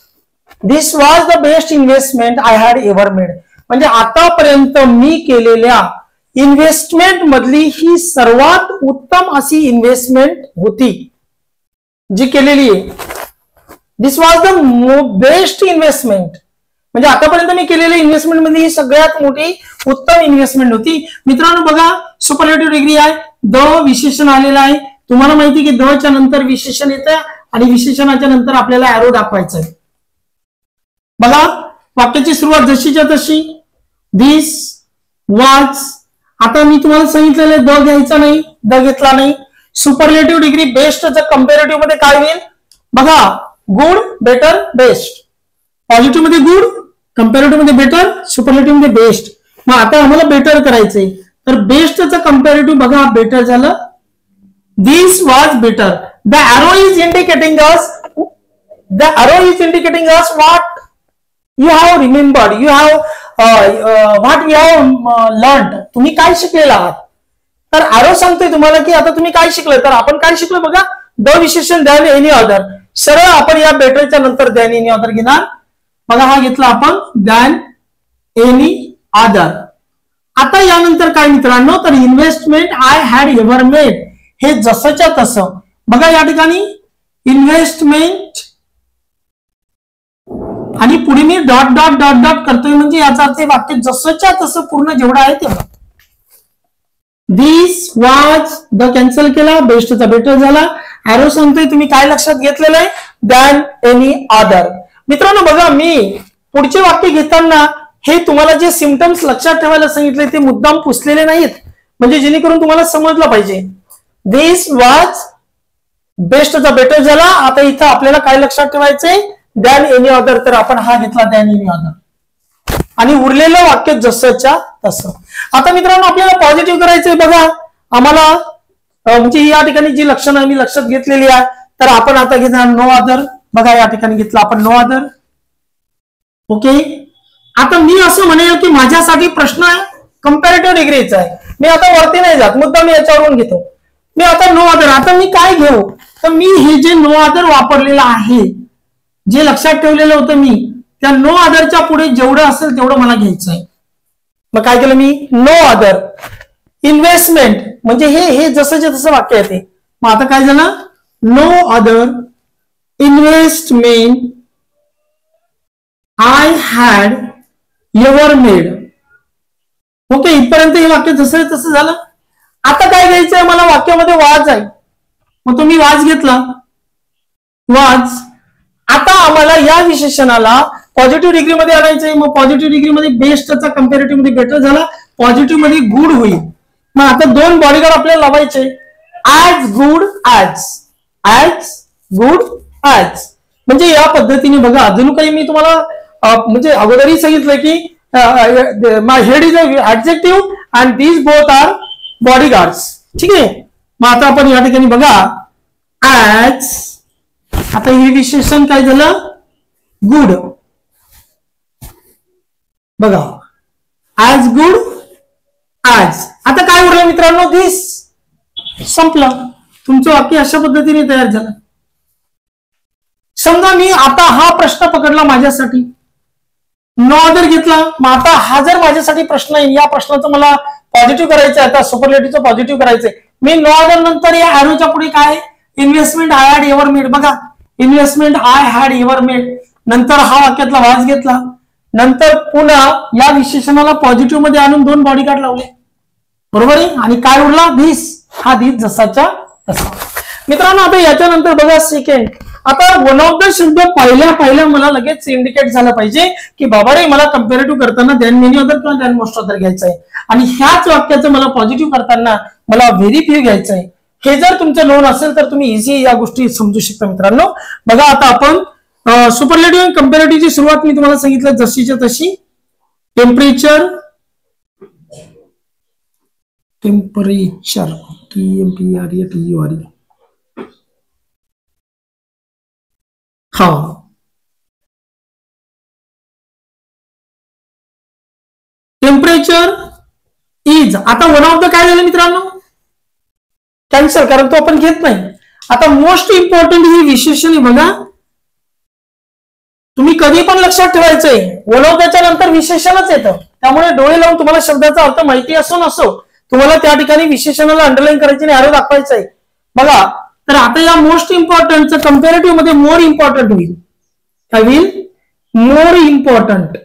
A: This was the best investment I had ever made म्हणजे आतापर्यंत मी केलेल्या इन्व्हेस्टमेंट मधली ही सर्वात उत्तम अशी इन्व्हेस्टमेंट होती जी केलेली आहे. This was the best investment म्हणजे आतापर्यंत मी केलेल्या इन्व्हेस्टमेंट मध्ये ही सगळ्यात मोठी उत्तम इन्व्हेस्टमेंट होती. मित्रांनो बघा, सुपरलेटिव्ह डिग्री आहे, द विशेषण आलेलं आहे. तुम्हाला माहिती की द च्या नंतर विशेषण येतं आणि विशेषणाच्या नंतर आपल्याला ॲरो दाखवायचं आहे. बघा वाक्याची सुरुवात जशीच्या तशी, दिस वॉज. आता मी तुम्हाला सांगितलेलं द घ्यायचा नाही, द घेतला नाही. सुपरलेटिव्ह डिग्री बेस्टचं कंपॅरेटिव्ह मध्ये काय होईल बघा, गुड, बेटर, बेस्ट. पॉझिटिव्ह मध्ये गुड, कंपॅरेटिव्ह मध्ये बेटर, सुपरलेटिव्ह मध्ये बेस्ट. मग आता आम्हाला बेटर करायचंय तर बेस्टचं कंपॅरेटिव्ह बघा बेटर झालं. This was better. The arrow is indicating us what you have remembered, you have what you have learned. तुम्ही काय शिकलेला आहात. तर arrow सांगतोय तुम्हाला की आता तुम्ही काय शिकलं. तर आपण काय शिकलो बघा, द विशेषण दॅन एनी अदर. सरळ आपण या बेटरच्या नंतर दॅन एनी अदर घेणार. बघा हा घेतला आपण दॅन एनी अदर. आता यानंतर काय मित्रांनो, तर investment I had ever made हे जसंच्या तसं. बघा या ठिकाणी इन्व्हेस्टमेंट आणि पुढे मी डॉट डॉट डॉट डॉट करतोय म्हणजे याचा अर्थ वाक्य जसंच्या तसं पूर्ण जेवढं आहे तेवढं. दिस वॉज, द कॅन्सल केला, बेस्टचा बेटर झाला. ॲरो सांगतोय तुम्ही काय लक्षात घेतलेलं आहे, दॅन एनी अदर. मित्रांनो बघा, मी पुढचे वाक्य घेताना हे तुम्हाला जे सिम्पटम्स लक्षात ठेवायला सांगितले ते मुद्दाम पुसलेले नाहीत म्हणजे जेणेकरून तुम्हाला समजलं पाहिजे. दिस वॉज, बेस्टचा बेटर झाला. आता इथं आपल्याला काय लक्षात ठेवायचंय, दॅन एनी अदर. तर आपण हा घेतला दॅन एनी अदर आणि उरलेलं वाक्य जसंच्या तसं. आता मित्रांनो आपल्याला पॉझिटिव्ह करायचंय. बघा आम्हाला म्हणजे या ठिकाणी जी लक्षणं मी लक्षात घेतलेली आहे तर आपण आता घेणार नो अदर. बघा या ठिकाणी घेतला आपण नो अदर. ओके, आता मी असं म्हणेल की माझ्यासाठी प्रश्न आहे कंपॅरेटिव्ह डिग्रीचा आहे. मी आता वरती नाही जात, मुद्दा मी याच्यावरून घेतो. मी आता नो अदर. आता मी काय घेऊ, तर मी हे जे नो अदर वापरलेलं आहे, जे लक्षात ठेवलेलं होतं मी, त्या नो अदरच्या पुढे जेवढं असेल तेवढं मला घ्यायचं आहे. मग काय केलं मी, नो अदर. इन्व्हेस्टमेंट म्हणजे हे जसंच्या तसं वाक्य आहे ते. मग आता काय झालं, no other investment I had ever made. Okay, इथपर्यंत हे वाक्य जसं तसं झालं. आता काय घ्यायचंय मला, वाक्यामध्ये वाज आहे मग तुम्ही वाज घेतला, वाज. आता आम्हाला या विशेषणाला पॉझिटिव्ह डिग्रीमध्ये आणायचंय. मग पॉझिटिव्ह डिग्रीमध्ये बेस्टचा कंपॅरेटिव्ह मध्ये बेटर झाला, पॉझिटिव्ह मध्ये गुड होईल. मग आता दोन बॉडीगार्ड आपल्याला लावायचे, as good as, as good as. म्हणजे या पद्धतीने बघा, अजून काही मी तुम्हाला म्हणजे अगोदरही सांगितलं की my head is adjective and these both are bodyguards. ठीक आहे. मग आता आपण या ठिकाणी बघा ॲज, आता हे विशेषण काय झालं, गुड. बघा ॲज गुड ॲज. आता काय उरलं मित्रांनो, धिस. संपलं. तुमचं वाक्य अशा पद्धतीने तयार झालं. समजा मी आता हा प्रश्न पकडला माझ्यासाठी, नो अदर घेतला. मग आता हा जर माझ्यासाठी प्रश्न आहे, या प्रश्नाचं मला पॉझिटिव्ह करायचं आहे, आता सुपरलेटिव्हचं पॉझिटिव्ह करायचंय, मी नो अदर नंतर या ॲरोच्या पुढे काय, investment I had ever made. बघा investment I had ever made, नंतर हा वाक्यातला वाज घेतला, नंतर पुन्हा या विशेषणाला पॉझिटिव्ह मध्ये आणून 2 बॉडीगार्ड लावले. बरोबर आहे. आणि काय उरला, धिस. हा धिस जसाच्या तसा. मित्रांनो आता याच्यानंतर बघा सेकंड. आता वन ऑफ द शब्द पहिल्या मला लगेच इंडिकेट झालं पाहिजे की बाबा रे मला कंपॅरेटिव्ह करताना दॅन मेनी अदर किंवा दॅन मोस्ट अदर घ्यायचं आहे, आणि ह्याच वाक्याचं मला पॉझिटिव्ह करताना मला व्हेरी फ्यू घ्यायचं आहे. हे जर तुमचं नोन असेल तर तुम्ही इझी या गोष्टी समजू शकता. मित्रांनो बघा आता आपण सुपरलेटिव्ह आणि कंपॅरेटिव्हची सुरुवात मी तुम्हाला सांगितलं जशीच्या तशी. Temperature, temperature TMPRATURE. हा टेम्परेचर इज. आता वन ऑफ द काय झालं मित्रांनो, कॅन्सल, कारण तो आपण घेत नाही. आता मोस्ट इम्पॉर्टंट ही विशेषण आहे. बघा तुम्ही कधी पण लक्षात ठेवायचंय, वन ऑफ त्याच्या नंतर विशेषणच येतं. त्यामुळे डोळे लावून तुम्हाला शब्दाचा अर्थ माहिती असो नसो, तुम्हाला त्या ठिकाणी विशेषणाला अंडरलाईन करायचे आणि ॲरो दाखवायचं आहे. बघा तर आता या मोस्ट इम्पॉर्टंटचं कंपॅरेटिव्ह मध्ये मोर इम्पॉर्टंट होईल. काय होईल, मोर इम्पॉर्टंट.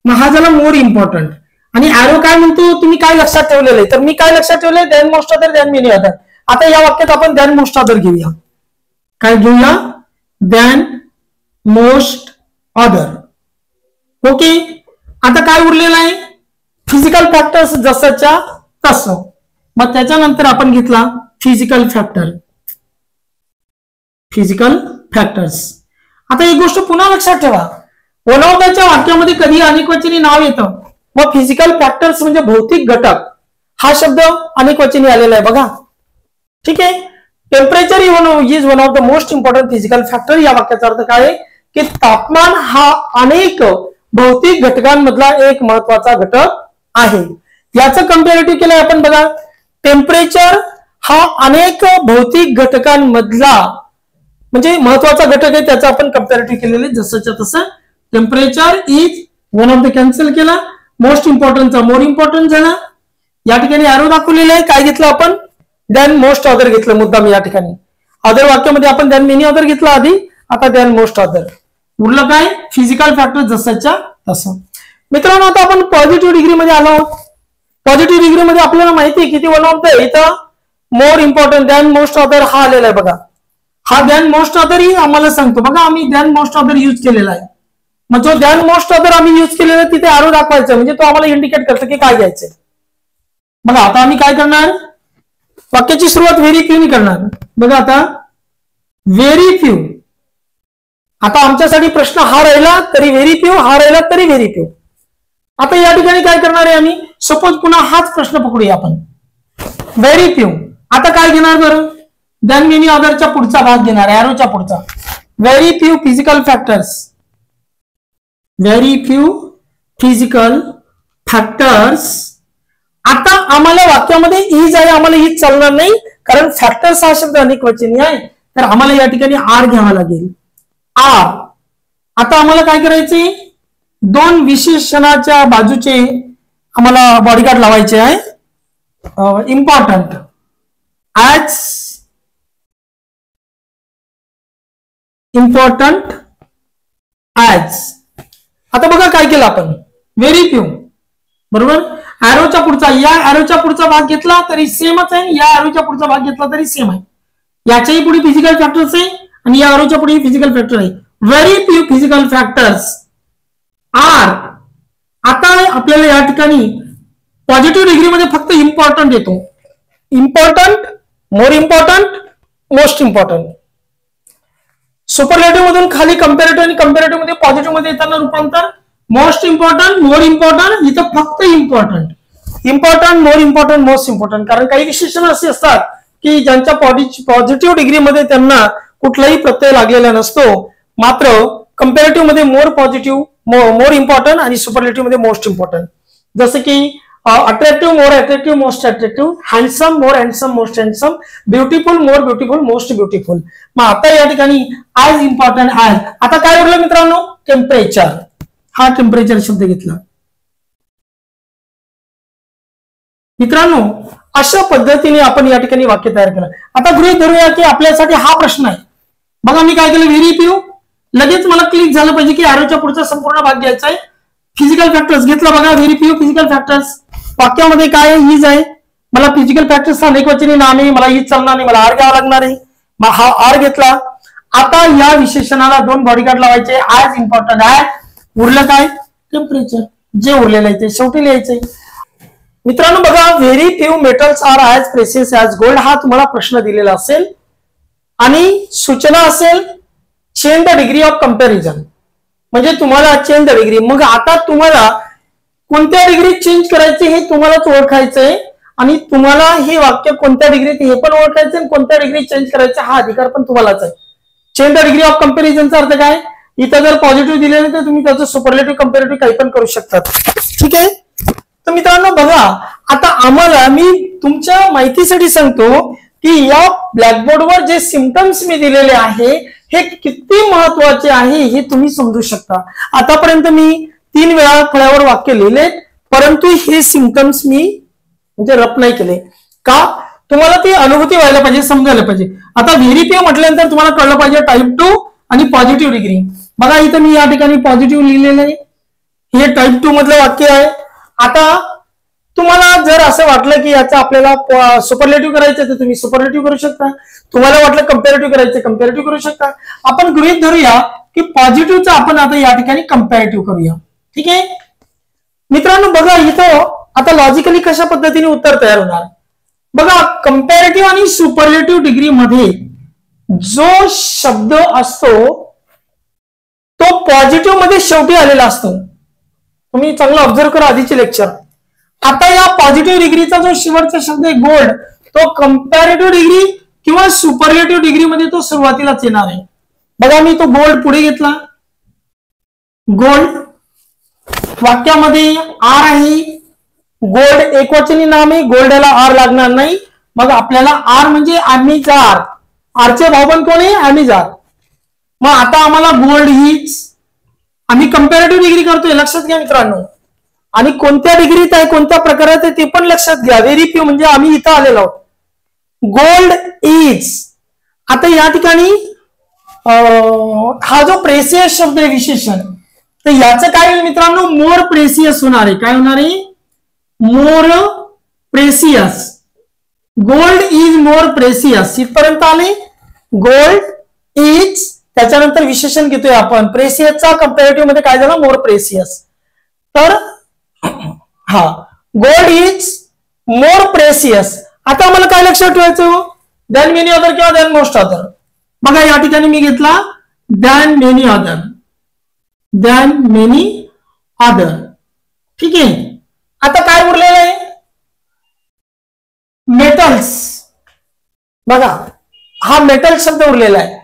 A: मग हा झाला मोर इम्पॉर्टंट. आणि ॲरो काय म्हणतो, तुम्ही काय लक्षात ठेवलेलं आहे, तर मी काय लक्षात ठेवलंय, than most other than many other. आता या वाक्यात आपण दॅन मोस्ट अदर घेऊया. काय घेऊया, दॅन मोस्ट अदर. ओके. आता काय उरलेलं आहे, फिजिकल फॅक्टर्स जसंच्या तसं. मग त्याच्यानंतर आपण घेतला फिजिकल फॅक्टर, फिजिकल फॅक्टर्स. आता एक गोष्ट पुन्हा लक्षात ठेवा, वन ऑफ दच्या वाक्यामध्ये कधी अनेकवचनी नाव येतं. मग फिजिकल फॅक्टर्स म्हणजे भौतिक घटक, हा शब्द अनेकवचनी आलेला आहे. बघा ठीक आहे. Temperature is one of the most important physical factor. या वाक्याचा अर्थ काय आहे की तापमान हा अनेक भौतिक घटकांमधला एक महत्वाचा घटक आहे. याचं कंपॅरेटिव्ह केलंय आपण. बघा टेम्परेचर हा अनेक भौतिक घटकांमधला म्हणजे महत्वाचा घटक आहे, त्याचं आपण कंपॅरेटिव्ह केलेले जसंच्या तसं. Temperature is one of the cancel केला, मोस्ट इम्पॉर्टंटचा मोर इम्पॉर्टंट झाला. या ठिकाणी ॲरो दाखवलेला आहे. काय घेतलं आपण, दॅन मोस्ट अदर घेतलं मुद्दाम. या ठिकाणी अदर वाक्यामध्ये आपण दॅन मेनी अदर घेतला आधी, आता दॅन मोस्ट अदर. उरलं काय, फिजिकल फॅक्टर जसंच्या तसं. मित्रांनो आता आपण पॉझिटिव्ह डिग्री मध्ये आलो आहोत. पॉझिटिव्ह डिग्री मध्ये आपल्याला माहिती आहे किती वन ऑफ द, इथं more important than most other हा आलेला आहे. बघा हा दॅन मोस्ट अदर ही आम्हाला सांगतो. बघा आम्ही दॅन मोस्ट अदर यूज केलेला आहे. मग जो दॅन मोस्ट अदर आम्ही यूज केलेला तिथे ॲरो दाखवायचं, म्हणजे तो आम्हाला इंडिकेट करतो की काय घ्यायचंय. बघा आता आम्ही काय करणार, वाक्याची सुरुवात व्हेरी फ्यू करणार. बघा आता व्हेरी फ्यू. आता आमच्यासाठी प्रश्न हा राहिला तरी व्हेरी फ्यू, हा राहिला तरी व्हेरी फ्यू. आता या ठिकाणी काय करणार आहे आम्ही, सपोज पुन्हा हाच प्रश्न पकडूया आपण, व्हेरी फ्यू. आता काय घेणार बरं, दॅन मेनी अदरच्या पुढचा भाग घेणार, ॲरोच्या पुढचा. Very few physical factors, very few physical factors. आता आम्हाला वाक्यामध्ये इज आहे, आम्हाला इज चालणार नाही कारण फॅक्टर्स हा शब्द अनेकवचनी आहे, तर आम्हाला या ठिकाणी आर घ्यावा लागेल. आर. आता आम्हाला काय करायचे, 2 विशेषणाच्या बाजूचे आम्हाला बॉडीगार्ड लावायचे आहे. Important as, important as. आता बघा काय केलं आपण, व्हेरी फ्यू बरोबर. ॲरोच्या पुढचा, या ॲरोच्या पुढचा भाग घेतला तरी सेमच आहे, या ॲरोच्या पुढचा भाग घेतला तरी सेम आहे. याच्याही पुढे फिजिकल फॅक्टर्स आहे आणि या ॲरोच्या पुढे फिजिकल फॅक्टर आहे. Very few physical factors are. आता आपल्याला या ठिकाणी पॉझिटिव्ह डिग्री मध्ये फक्त इम्पॉर्टंट येतो. Important, more important, most important. Superlative मधून खाली कंपॅरेटिव्ह आणि कंपॅरेटिव्ह मध्ये पॉझिटिव्ह मध्ये येताना रूपांतर मोस्ट इम्पॉर्टंट, मोर इम्पॉर्टंट, इथं फक्त important, important, more important, most important. कारण काही विशेषण असे असतात की ज्यांच्या पॉझिटिव्ह डिग्रीमध्ये त्यांना कुठलाही प्रत्यय लागलेला नसतो, मात्र कंपॅरेटिव्ह मध्ये मोर पॉझिटिव्ह, मोर इम्पॉर्टंट आणि सुपरलेटिव्ह मध्ये मोस्ट इम्पॉर्टंट. जसं की अट्रॅक्टिव्ह, मोर अट्रॅक्टिव्ह, मोस्ट अट्रॅक्टिव्ह, हँडसम, मोर हँडसम, मोस्ट हँडसम, ब्युटिफुल, मोर ब्युटिफुल, मोस्ट ब्युटिफुल. मग आता या ठिकाणी ॲज इम्पॉर्टंट ॲज. आता काय उरलं मित्रांनो? टेम्परेचर. हा टेम्परेचर शब्द घेतला. मित्रांनो अशा पद्धतीने आपण या ठिकाणी वाक्य तयार केलं. आता गृहीत धरूया की आपल्यासाठी हा प्रश्न आहे. बघा मी काय केलं, व्हेरी फ्यू, लगेच मला क्लिक झालं पाहिजे की आरोच्या पुढचा संपूर्ण भाग घ्यायचा आहे. फिजिकल फॅक्टर्स घेतला. बघा व्हेरी फ्यू फिजिकल फॅक्टर्स. वाक्यामध्ये काय आहे? हीज आहे. मला फिजिकल फॅक्टर्स अनेकवचनी नाम आहे, मला हीज चालणार नाही, मला आर घ्यावा लागणार आहे. मग हा आर घेतला. आता या विशेषणाला दोन बॉडीगार्ड लावायचे. As important as. उरलं काय? टेम्परेचर. जे उरलेलं आहे ते शेवटी लिहायचंय. मित्रांनो बघा, very few metals are as precious as gold. हा तुम्हाला प्रश्न दिलेला असेल आणि सूचना असेल change the degree of comparison, म्हणजे तुम्हाला चेंज द डिग्री. मग आता तुम्हाला कोणत्या डिग्रीत चेंज करायचे हे तुम्हालाच ओळखायचंय आणि तुम्हाला हे वाक्य कोणत्या डिग्रीत हे पण ओळखायचं आणि कोणत्या डिग्रीत चेंज करायचा हा अधिकार पण तुम्हालाच आहे. चेंज द डिग्री ऑफ कंपॅरिझनचा अर्थ काय? इथं जर पॉझिटिव्ह दिलेलं तर तुम्ही त्याचं सुपरलेटिव्ह कंपॅरेटिव्ह काही पण करू शकतात. ठीक आहे. तर मित्रांनो बघा, आता आम्हाला मी तुमच्या माहितीसाठी सांगतो की या ब्लॅकबोर्डवर जे सिम्पटम्स मी दिलेले आहे हे किती महत्वाचे आहे हे तुम्ही समजू शकता. आतापर्यंत मी 3 वेळा फळ्यावर वाक्य लिहिले, परंतु हे सिम्पटम्स मी म्हणजे रप नाही केले. का? तुम्हाला ती अनुभूती व्हायला पाहिजे, समजायला पाहिजे. आता व्हेरी फ्यू म्हटल्यानंतर तुम्हाला कळलं पाहिजे टाईप 2 आणि पॉझिटिव्ह डिग्री. बघा इथं मी या ठिकाणी पॉझिटिव्ह लिहिलेलं आहे. हे टाईप 2 मधलं वाक्य आहे. आता तुम्हाला जर असं वाटलं की याचा आपल्याला सुपरलेटिव्ह करायचं तर तुम्ही सुपरलेटिव्ह करू शकता. तुम्हाला वाटलं कंपॅरेटिव्ह करायचं कंपॅरेटिव्ह करू शकता. आपण गृहीत धरूया की पॉझिटिव्हचा आपण आता या ठिकाणी कंपॅरेटिव्ह करूया. ठीक आहे मित्रांनो. बघा इथं आता लॉजिकली कशा पद्धतीने उत्तर तयार होणार. बघा कंपॅरेटिव्ह आणि सुपरलेटिव्ह डिग्री मध्ये जो शब्द असतो तो पॉझिटिव्ह मध्ये शेवटी आलेला असतो. तुम्ही चांगलं ऑब्झर्व करा आधीचे लेक्चर. आता या पॉझिटिव्ह डिग्रीचा जो शेवटचा शब्द आहे गोल्ड, तो कंपॅरेटिव्ह डिग्री किंवा सुपरलेटिव्ह डिग्री मध्ये तो सुरुवातीलाच येणार आहे. बघा मी तो गोल्ड पुढे घेतला. गोल्ड वाक्यामध्ये आर आहे. गोल्ड एकवचनी नाम आहे, गोल्डला आर लागणार नाही. मग आपल्याला आर म्हणजे आम्हीजार, आरचे भावबंद कोण आहे? आम्हीजार. मग आता आम्हाला गोल्ड हीच, आम्ही कंपॅरेटिव्ह डिग्री करतोय लक्षात घ्या मित्रांनो. आणि कोणत्या डिग्रीत आहे कोणत्या प्रकारात आहे ते पण लक्षात घ्या. व्हेरी फ्यू म्हणजे आम्ही इथं आलेलो आहोत. Gold is. आता या ठिकाणी हा जो प्रेसियस शब्द आहे विशेषण, तर याचं काय होईल मित्रांनो? मोर प्रेसियस होणार आहे. काय होणार आहे? More precious. Gold is more precious. इथपर्यंत आले. गोल्ड इज, त्याच्यानंतर विशेषण घेतोय आपण प्रेसियसचा. कंपॅरेटिव्ह मध्ये काय झालं? मोर प्रेसियस. तर हा गोल्ड इज मोर प्रेसियस. आता मला काय लक्षात ठेवायचं? दॅन मेनी अदर किंवा दॅन मोस्ट अदर. बघा या ठिकाणी मी घेतला than many other. Than many other. ठीक आहे. आता काय उरलेलं आहे? मेटल्स. बघा हा मेटल शब्द उरलेला आहे.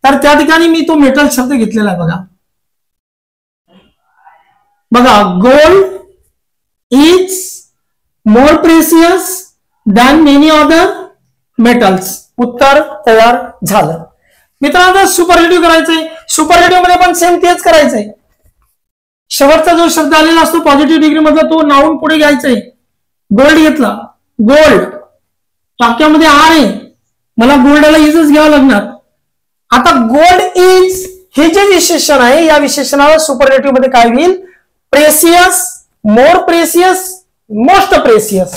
A: तर त्या ठिकाणी मी तो मेटल शब्द घेतलेला आहे. बघा gold is more precious than many other metals. उत्तर तयार झालं. मित्रांनो सुपरलेटिव्ह करायचंय. सुपरलेटिव्ह मध्ये पण सेम तेच करायचंय. शेवटचा जो शब्द आलेला असतो पॉझिटिव्ह डिग्री मधला तो नाऊन पुढे घ्यायचंय. गोल्ड घेतला. गोल्ड वाक्यामध्ये आर आहे, मला गोल्डला इजच घ्यावं लागणार. आता गोल्ड इज हे जे विशेषण आहे या विशेषणाला सुपरलेटिव्ह मध्ये काय होईल? प्रेसियस, मोर प्रेसियस, मोस्ट प्रेसियस.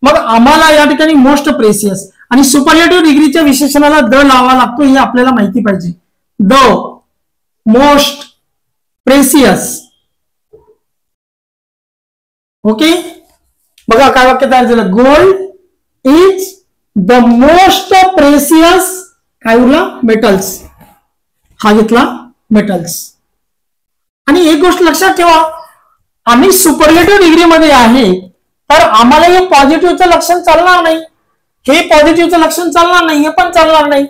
A: मग आम्हाला या ठिकाणी मोस्ट प्रेसियस आणि सुपरलेटिव्ह डिग्रीच्या विशेषणाला द लावा लागतो हे आपल्याला माहिती पाहिजे. The most precious. ओके. बघा काय वाक्य तयार झालं? Gold is the most precious काय उरला? मेटल्स. हा घेतला मेटल्स. आणि एक गोष्ट लक्षात ठेवा, आम्ही सुपरलेटिव्ह डिग्रीमध्ये आहे तर आम्हाला हे पॉझिटिव्हचं लक्षण चालणार नाही, हे पॉझिटिव्हचं लक्षण चालणार नाही, हे पण चालणार नाही.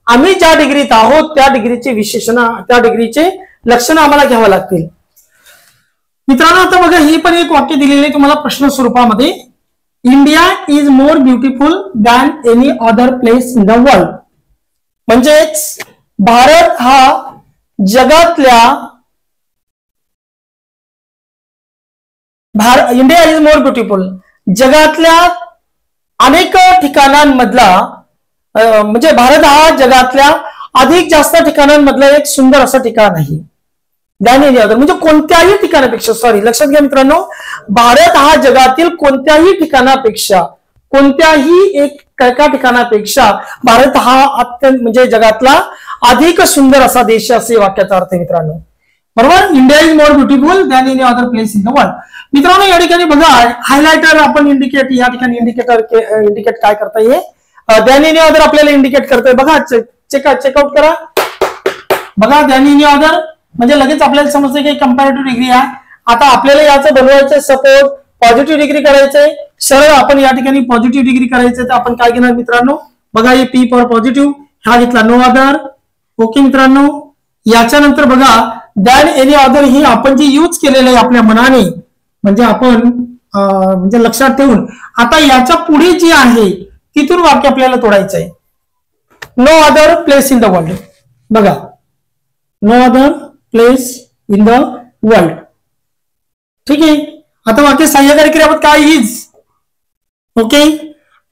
A: आम्ही ज्या डिग्रीत आहोत त्या डिग्रीचे विशेषण, त्या डिग्रीचे लक्षण आम्हाला घ्यावं लागतील. मित्रांनो आता बघा, हे पण एक वाक्य दिलेलं आहे तुम्हाला प्रश्न स्वरूपामध्ये. India is more beautiful than any other place in the world. म्हणजेच भारत हा जगातल्या, इंडिया इज मोर ब्युटिफुल, जगातल्या अनेक ठिकाणांमधला, म्हणजे भारत हा जगातल्या अधिक जास्त ठिकाणांमधलं एक सुंदर असं ठिकाण आहे. म्हणजे कोणत्याही ठिकाणापेक्षा, सॉरी लक्षात घ्या मित्रांनो, भारत हा जगातील कोणत्याही ठिकाणापेक्षा, कोणत्याही एका ठिकाणापेक्षा भारत हा अत्यंत म्हणजे जगातला अधिक सुंदर असा देश असे वाक्याचा अर्थ आहे मित्रांनो. बरोबर. India is more beautiful than any other place in the world. मित्रांनो या ठिकाणी बघा, हायलायटर आपण इंडिकेट, या ठिकाणी इंडिकेट काय करता येईल, दॅन एनी अदर आपल्याला इंडिकेट करतोय. बघा चेकआउट करा. बघा दॅन एनी अदर म्हणजे लगेच आपल्याला समजतं की कंपॅरेटिव्ह डिग्री आहे. आता आपल्याला याचं बनवायचं, सपोज पॉझिटिव्ह डिग्री करायचंय, सरळ आपण या ठिकाणी पॉझिटिव्ह डिग्री करायचंय तर आपण काय घेणार मित्रांनो, बघा हे पी फॉर पॉझिटिव्ह, हा घेतला नो अदर. ओके मित्रांनो. याच्यानंतर बघा दॅन एनी अदर ही आपण जे यूज केलेलं आहे आपल्या मनाने, म्हणजे आपण म्हणजे लक्षात ठेवून, आता याच्या पुढे जी आहे तिथून वाक्य आपल्याला तोडायचं आहे. No other place in the world. बघा no other place in the world. ठीक आहे. आता वाक्य सहाय्यकारी क्रियापद काय इज. ओके.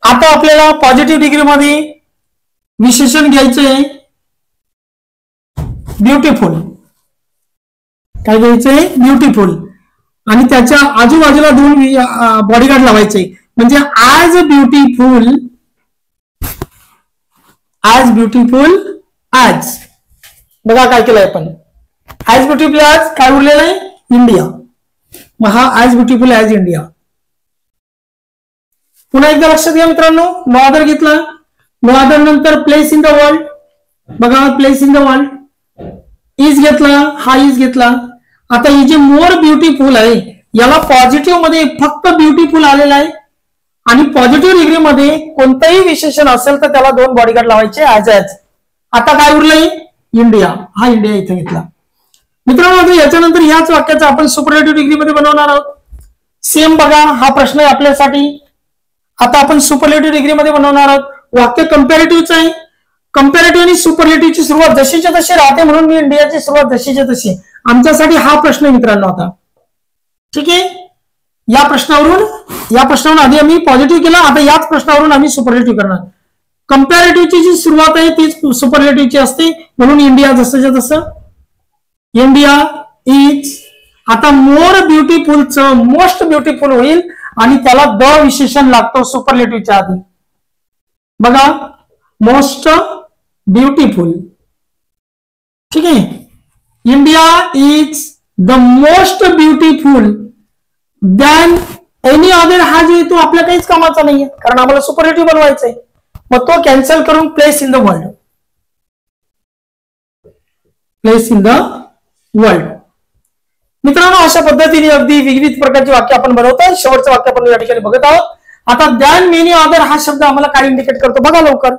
A: आता आपल्याला पॉझिटिव्ह डिग्री मध्ये विशेषण घ्यायचंय ब्युटिफुल. काय घ्यायचंय, ब्युटिफुल. आणि त्याच्या आजूबाजूला दोन बॉडीगार्ड लावायचे, म्हणजे as beautiful, as beautiful as. बघा काय केलंय आपण, ॲज ब्युटिफुल ॲज काय उरलेलं आहे, इंडिया. मग हा ॲज ब्युटिफुल ॲज इंडिया. पुन्हा एकदा लक्षात घ्या मित्रांनो, नो अदर घेतला, नो अदर नंतर प्लेस इन द वर्ल्ड. बघा place in the world, is घेतला, हा इज घेतला. आता ही जी मोर ब्युटिफुल आहे याला पॉझिटिव्ह मध्ये फक्त ब्युटिफुल आलेला आहे, आणि पॉझिटिव्ह डिग्री मध्ये कोणतंही विशेषण असेल तर त्याला दोन बॉडीगार्ड लावायचे ॲज ॲज. आता काय उरलंय, इंडिया. हा इंडिया इथे घेतला. मित्रांनो याच्यानंतर याच वाक्याचा आपण सुपरलेटिव्ह डिग्री मध्ये बनवणार आहोत. सेम बघा हा प्रश्न आहे आपल्यासाठी. आता आपण सुपरलेटिव्ह डिग्री मध्ये बनवणार आहोत. वाक्य कंपॅरेटिव्हचं आहे. कंपॅरेटिव्ह आणि सुपरलेटिव्हची सुरुवात जशीच्या तशी राहते, म्हणून मी इंडियाची सुरुवात जशीच्या तशी. आमच्यासाठी हा प्रश्न आहे मित्रांनो आता. ठीक आहे. या प्रश्नावरून आधी आम्ही पॉझिटिव्ह केला, आता याच प्रश्नावरून आम्ही सुपरलेटिव्ह करणार. कंपॅरेटिव्हची जी सुरुवात आहे तीच सुपरलेटिव्हची असते, म्हणून इंडिया जसंच्या तसं. India is. आता मोर ब्युटिफुलचं मोस्ट ब्युटिफुल होईल आणि त्याला द विशेषण लागतो सुपरलेटिव्हच्या आधी. बघा मोस्ट ब्युटिफुल. ठीक आहे. India is the most beautiful than any other. हा जो येतो आपल्या काहीच कामाचा नाहीये, कारण आम्हाला सुपरलेटिव्ह बनवायचंय. मग तो कॅन्सल करून place in the world. Place in the world. मित्रांनो अशा पद्धतीने अगदी विविध प्रकारची वाक्य आपण बनवतो. शेवटचं वाक्य आपण या ठिकाणी बघत आहोत. आता दॅन मेनी अदर हा शब्द आम्हाला काय इंडिकेट करतो बघा लवकर.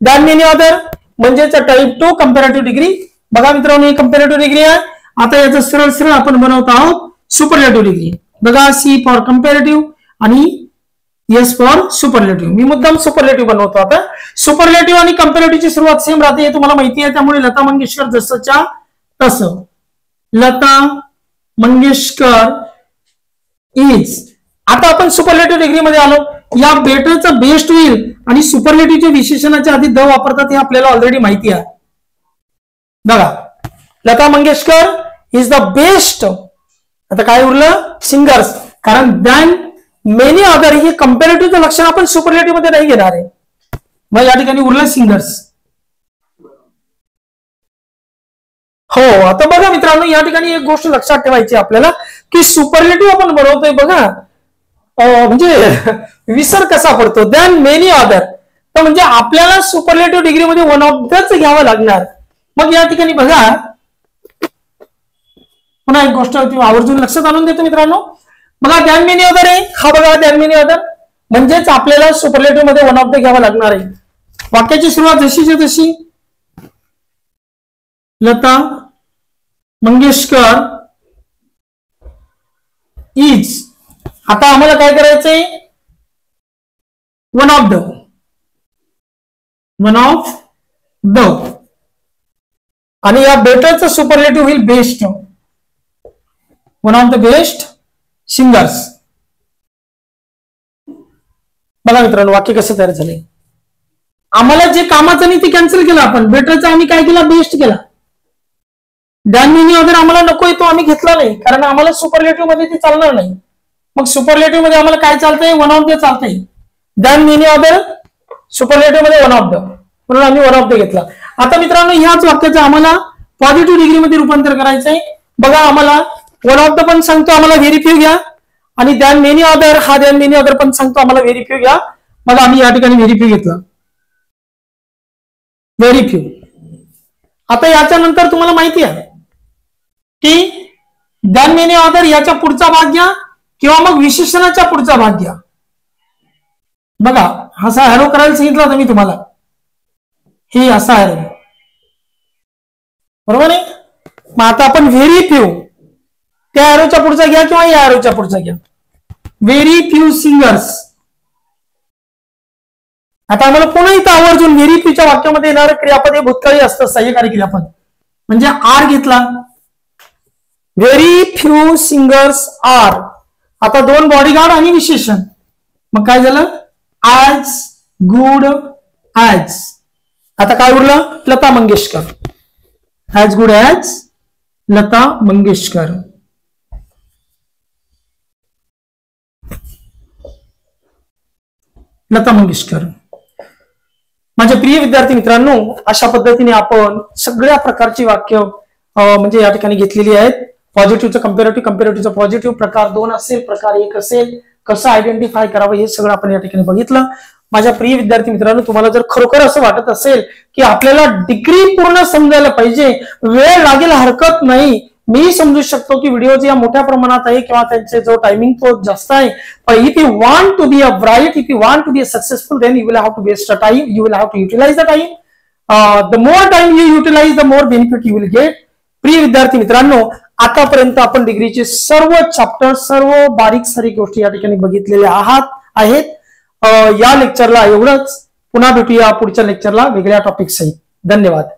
A: दॅन मेनी अदर म्हणजेच टाईप 2 कंपॅरेटिव्ह डिग्री. बघा मित्रांनो ही कंपॅरेटिव्ह डिग्री आहे. आता याचं सरळ सरळ आपण बनवत आहोत सुपरलेटिव्ह डिग्री. बघा सी फॉर कंपॅरेटिव्ह आणि एस फॉर सुपरलेटिव्ह. मी मुद्दाम सुपरलेटिव्ह बनवतो. आता सुपरलेटिव्ह आणि कंपॅरेटिव्हची सुरुवात सेम राहते हे तुम्हाला माहिती आहे. त्यामुळे लता मंगेशकर जसंच्या तसं. लता मंगेशकर इज. आता आपण सुपरलेटिव्ह डिग्री मध्ये आलो. या बेटरचा बेस्ट होईल आणि सुपरलेटिव्हच्या विशेषणाच्या आधी द वापरतात हे आपल्याला ऑलरेडी माहिती आहे. बघा Lata Mangeshkar is the best. आता काय उरलं, सिंगर्स. कारण दॅन मेनी अदर हे कंपॅरेटिव्हचं लक्षण आपण सुपरलेटिव्ह मध्ये नाही घेणार आहे. मग या ठिकाणी उरलं सिंगर्स. हो. आता बघा मित्रांनो या ठिकाणी एक गोष्ट लक्षात ठेवायची आपल्याला की सुपरलेटिव्ह आपण बनवतोय बघा, म्हणजे विसर कसा पडतो. दॅन मेनी अदर तर म्हणजे आपल्याला सुपरलेटिव्ह डिग्री मध्ये वन ऑफ दच घ्यावं लागणार. मग या ठिकाणी बघा, पुन्हा एक गोष्ट आवर्जून लक्षात आणून देतो मित्रांनो. बघा दॅन मेनी अदर आहे, हा बघा दॅन मेनी अदर, म्हणजेच आपल्याला सुपरलेटिव्ह मध्ये वन ऑफ द घ्यावा लागणार आहे. वाक्याची सुरुवात जशीच्या तशी, लता मंगेशकर इज. आता आम्हाला काय करायचंय, वन ऑफ द, आणि या बेटरचं सुपरलेटिव्ह होईल best, one of the best singers. बघा मित्रांनो वाक्य कसं तयार झाले. आम्हाला जे कामाचं नाही ते कॅन्सल केलं आपण, बेटरचं आम्ही काय केला, बेस्ट केला. दॅन मेनी अदर आम्हाला नकोय तो आम्ही घेतला नाही, कारण आम्हाला सुपरलेटिव्ह मध्ये ते चालणार नाही. मग सुपरलेटिव्ह मध्ये आम्हाला काय चालतंय, वन ऑफ द चालतंय. दॅन मेनी अदर सुपरलेटिव्ह मध्ये वन ऑफ द, म्हणून आम्ही वन ऑफ द घेतला. आता मित्रांनो ह्याच वाक्याचं आम्हाला पॉझिटिव्ह डिग्री मध्ये रूपांतर करायचंय. बघा आम्हाला वन ऑफ द पण सांगतो आम्हाला व्हेरी फ्यू घ्या, आणि दॅन मेनी अदर, हा दॅन मेनी अदर पण सांगतो आम्हाला व्हेरी फ्यू घ्या. मग आम्ही या ठिकाणी व्हेरी फ्यू घेतला, व्हेरी फ्यू. आता याच्या नंतर तुम्हाला माहिती आहे की दॅन मेनी अदर याच्या पुढचा भाग घ्या किंवा मग विशेषणाच्या पुढचा भाग घ्या. बघा असा हॅरो करायला सांगितलं होतं मी तुम्हाला, हे असा हॅरो, बरोबर आहे. मग आता आपण व्हेरी फ्यू त्या हॅरोच्या पुढचा घ्या किंवा या हॅरोच्या पुढचा घ्या, व्हेरी फ्यू सिंगर्स. आता आम्हाला पुन्हा इथं आवर्जून व्हेरी फ्यूच्या वाक्यामध्ये येणारं क्रियापद हे भूतकाळी असतं, सहाय्यकारी क्रियापद, म्हणजे आर घेतला, व्हेरी फ्यू सिंगर्स आर. आता दोन बॉडीगार्ड आणि विशेषण, मग काय झालं, ऍज गुड ऍज. आता काय उरलं, Lata Mangeshkar, as good as Lata Mangeshkar. Lata Mangeshkar. माझे प्रिय विद्यार्थी मित्रांनो, अशा पद्धतीने आपण सगळ्या प्रकारची वाक्य म्हणजे या ठिकाणी घेतलेली आहेत. पॉझिटिव्हचं कंपेरेटिव्ह, कंपेरेटिव्हचा पॉझिटिव्ह, प्रकार 2 असेल, प्रकार 1 असेल, कसं आयडेंटिफाय करावं हे सगळं आपण या ठिकाणी बघितलं. माझ्या प्रिय विद्यार्थी मित्रांनो, तुम्हाला जर खरोखर असं वाटत असेल की आपल्याला डिग्री पूर्ण समजायला पाहिजे, वेळ लागेल हरकत नाही, मी समजू शकतो की व्हिडिओ या मोठ्या प्रमाणात आहे किंवा त्यांचे जो टायमिंग तो जास्त आहे. पण if you want to be a bright, if you want to be a successful, then you will have to waste a time, you will have to utilise the time. The more time you utilise the more benefit you will get. प्रिय विद्यार्थी मित्रांनो, आतापर्यंत आपण डिग्रीचे सर्व chapter, सर्व बारीक सारीक गोष्टी या ठिकाणी बघितलेल्या आहेत. या लेक्चरला एवढंच. पुन्हा भेटूया पुढच्या लेक्चरला वेगळ्या टॉपिक सहित. धन्यवाद.